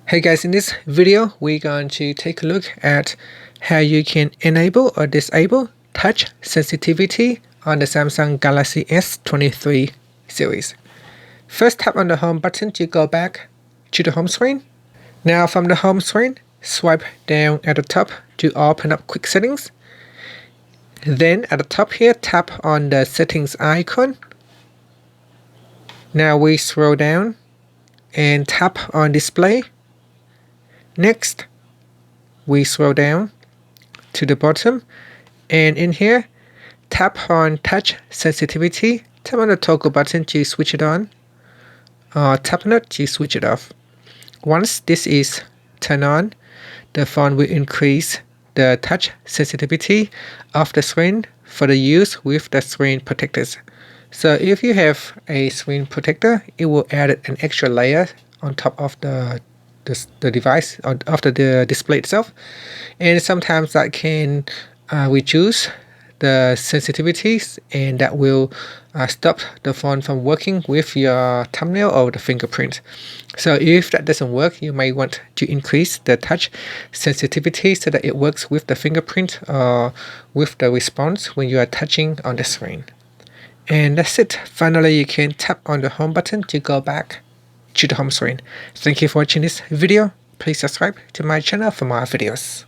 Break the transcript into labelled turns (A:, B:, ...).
A: Hey guys, in this video we're going to take a look at how you can enable or disable touch sensitivity on the Samsung Galaxy S23 series. First, tap on the home button to go back to the home screen. Now from the home screen, swipe down at the top to open up quick settings. Then at the top here, tap on the settings icon. Now we scroll down and tap on display. Next, we scroll down to the bottom, and in here, tap on touch sensitivity. Tap on the toggle button to switch it on, or tap on it to switch it off. Once this is turned on, the phone will increase the touch sensitivity of the screen for the use with the screen protectors. So if you have a screen protector, it will add an extra layer on top of the device, after the display itself, and sometimes that can reduce the sensitivities, and that will stop the phone from working with your thumbnail or the fingerprint. So if that doesn't work, you may want to increase the touch sensitivity so that it works with the fingerprint or with the response when you are touching on the screen. And that's it. Finally, you can tap on the home button to go back to the home screen. Thank you for watching this video. Please subscribe to my channel for more videos.